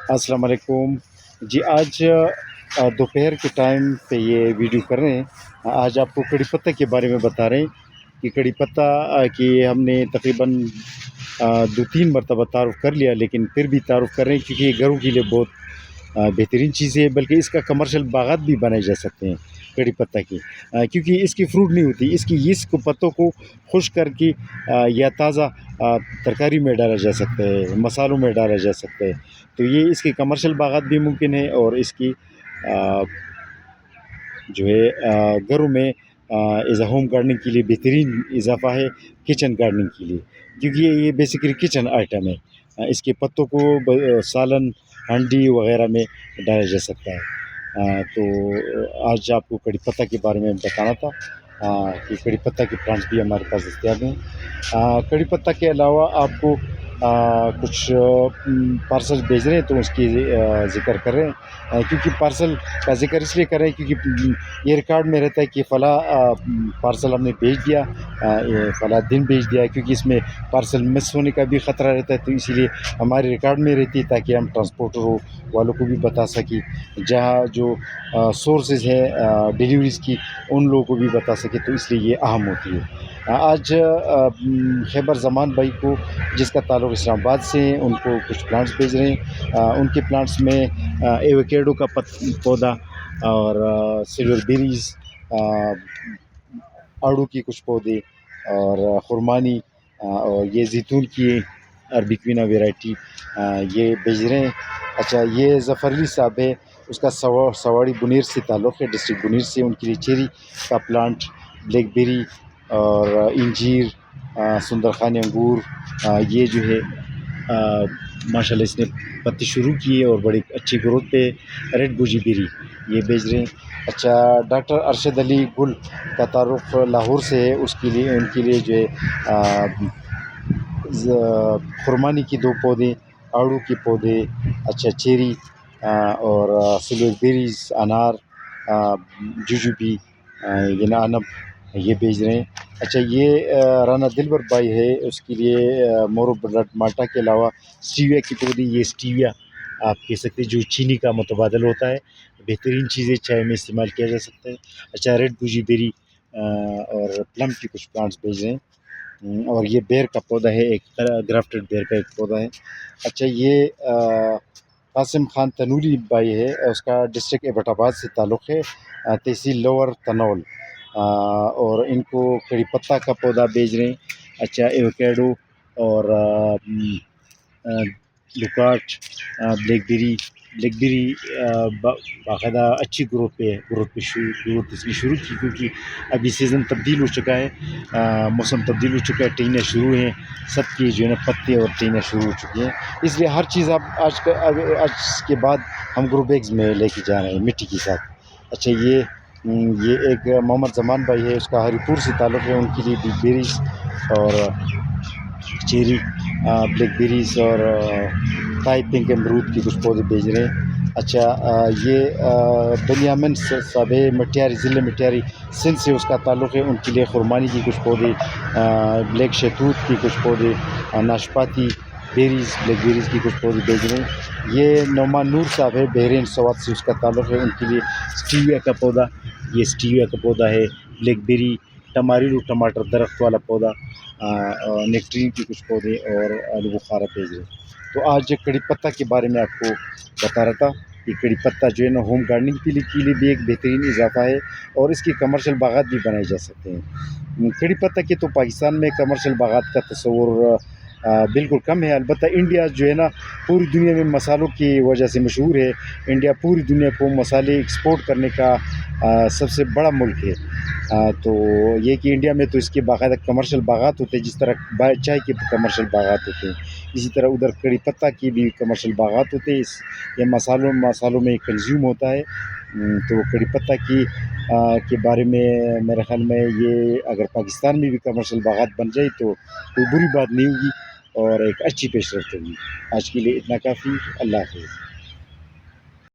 السلام علیکم جی۔ آج دوپہر کے ٹائم پہ یہ ویڈیو کر رہے ہیں۔ آج آپ کو کڑی پتہ کے بارے میں بتا رہے ہیں کہ کڑی پتہ کی ہم نے تقریباً 2-3 مرتبہ تعارف کر لیا، لیکن پھر بھی تعارف کر رہے ہیں کیونکہ یہ گھروں کے لیے بہت بہترین چیز ہے، بلکہ اس کا کمرشل باغات بھی بنائے جا سکتے ہیں کڑی پتہ کی، کیونکہ اس کی فروٹ نہیں ہوتی، اس کی اس کو پتوں کو خشک کر کے یا تازہ ترکاری میں ڈالا جا سکتا ہے، مسالوں میں ڈالا جا سکتا ہے۔ تو یہ اس کے کمرشل باغات بھی ممکن ہے، اور اس کی جو ہے گھروں میں ایز اے ہوم گارڈننگ کے لیے بہترین اضافہ ہے، کچن گارڈننگ کے لیے، کیونکہ یہ بیسیکلی کچن آئٹم ہے۔ اس کے پتوں کو سالن، ہانڈی وغیرہ میں ڈالا جا سکتا ہے۔ تو آج آپ کو کڑی پتہ کے بارے میں بتانا تھا کہ کڑی پتہ کے پلانٹس بھی ہمارے پاس دستیاب ہیں۔ کڑی پتہ کے علاوہ آپ کو کچھ پارسل بھیج رہے ہیں، تو اس کی ذکر کر رہے ہیں، کیونکہ پارسل کا ذکر اس لیے کر رہے ہیں کیونکہ یہ ریکارڈ میں رہتا ہے کہ فلاں پارسل ہم نے بھیج دیا، فلاں دن بھیج دیا، کیونکہ اس میں پارسل مس ہونے کا بھی خطرہ رہتا ہے، تو اسی لیے ہمارے ریکارڈ میں رہتی ہے تاکہ ہم ٹرانسپورٹر والوں کو بھی بتا سکیں، جہاں جو سورسز ہے ڈیلیوریز کی ان لوگوں کو بھی بتا سکے، تو اس لیے یہ اہم ہوتی ہے۔ آج خیبر زمان بھائی کو، جس کا تعلق اسلام آباد سے ہیں، ان کو کچھ پلانٹس بھیج رہے ہیں۔ ان کے پلانٹس میں ایووکیڈو کا پودا اور سلور بیریز، آڑو کی کچھ پودے اور خرمانی، اور یہ زیتون کی عربی کوینا ویرائٹی یہ بھیج رہے ہیں۔ اچھا، یہ ظفر علی صاحب ہے، اس کا سواڑی بنیر سے تعلق ہے، ڈسٹرکٹ بنیر سے، ان کے لیے چیری کا پلانٹ، بلیک بیری اور انجیر، سندر خانی انگور، یہ جو ہے ماشاءاللہ اس نے پتی شروع کی ہے اور بڑی اچھی گروتھ پہ، ریڈ گوجی بیری یہ بھیج رہے ہیں۔ اچھا، ڈاکٹر ارشد علی گل کا تعارف لاہور سے ہے، اس کے لیے ان کے لیے جو ہے خرمانی کی 2 پودے، آڑو کے پودے، اچھا چیری اور سلور بیریز، انار، جوجوبی یعنی عنب یہ بھیج رہے ہیں۔ اچھا، یہ رانا دلبر بھائی ہے، اس کے لیے مورو بلڈ مالٹا کے علاوہ اسٹیویا کی پودی، یہ اسٹیویا آپ کہہ سکتے ہیں جو چینی کا متبادل ہوتا ہے، بہترین چیزیں چائے میں استعمال کیا جا سکتا ہے۔ اچھا، ریڈ گوجی بیری اور پلم کی کچھ پلانٹس بھیج رہے ہیں، اور یہ بیر کا پودا ہے، ایک گرافٹڈ بیر کا ایک پودا ہے۔ اچھا، یہ قاسم خان تنوری بھائی ہے، اس کا ڈسٹرکٹ ایبٹ آباد سے تعلق ہے، تحصیل لوور تنول، اور ان کو کڑی پتہ کا پودا بھیج رہے ہیں۔ اچھا، ایووکیڈو اور لوکاٹ، بلیک بیری باقاعدہ اچھی گروتھ اس کی شروع کی، کیونکہ ابھی سیزن تبدیل ہو چکا ہے، موسم تبدیل ہو چکا ہے، ٹہنیاں شروع ہیں، سب کی جو ہے نا پتے اور ٹہنیاں شروع ہو چکی ہیں، اس لیے ہر چیز اب آج کے بعد ہم گرو بیگز میں لے کے جا رہے ہیں مٹی کے ساتھ۔ اچھا، یہ ایک محمد زمان بھائی ہے، اس کا ہری پور سے تعلق ہے، ان کے لیے بلیک بیریز اور چیری، بلیک بیریز اور تھائی پنک امرود کی کچھ پودے بھیج رہے ہیں۔ اچھا، یہ بنیامن صاحب ہے، مٹیاری، ضلع مٹیاری سندھ سے اس کا تعلق ہے، ان کے لیے خرمانی کی کچھ پودے، بلیک شہتوت کی کچھ پودے، ناشپاتی بیریز، بلیک بیریز کی کچھ پودے بھیج رہے ہیں۔ یہ نعمان نور صاحب ہے، بحرین سوات سے اس کا تعلق ہے، ان کے لیے اسٹیویا کا پودا، یہ اسٹیویا کا پودا ہے، بلیک بیری، ٹماریلو ٹماٹر درخت والا پودا، نیکٹرین کی کچھ پودے اور آلو بخارا بھیج رہے ہیں۔ تو آج کڑی پتہ کے بارے میں آپ کو بتا رہا تھا کہ کڑی پتہ جو ہے نا ہوم گارڈننگ کے لیے بھی ایک بہترین اضافہ ہے، اور اس کی کمرشل باغات بھی بنائے جا سکتے ہیں۔ کڑی پتہ کے تو پاکستان میں کمرشل باغات کا تصور بالکل کم ہے، البتہ انڈیا جو ہے نا پوری دنیا میں مسالوں کی وجہ سے مشہور ہے، انڈیا پوری دنیا کو مسالے ایکسپورٹ کرنے کا سب سے بڑا ملک ہے۔ تو یہ کہ انڈیا میں تو اس کے باقاعدہ کمرشل باغات ہوتے ہیں، جس طرح چائے کے کمرشل باغات ہوتے ہیں، اسی طرح ادھر کڑی پتہ کی بھی کمرشل باغات ہوتے ہیں، یہ مسالوں میں کنزیوم ہوتا ہے۔ تو کڑی پتہ کے بارے میں میرے خیال میں یہ اگر پاکستان میں بھی کمرشل باغات بن جائے تو کوئی بری بات نہیں ہوگی، اور ایک اچھی پیش رفت ہوگی۔ آج کے لیے اتنا کافی، اللہ حافظ۔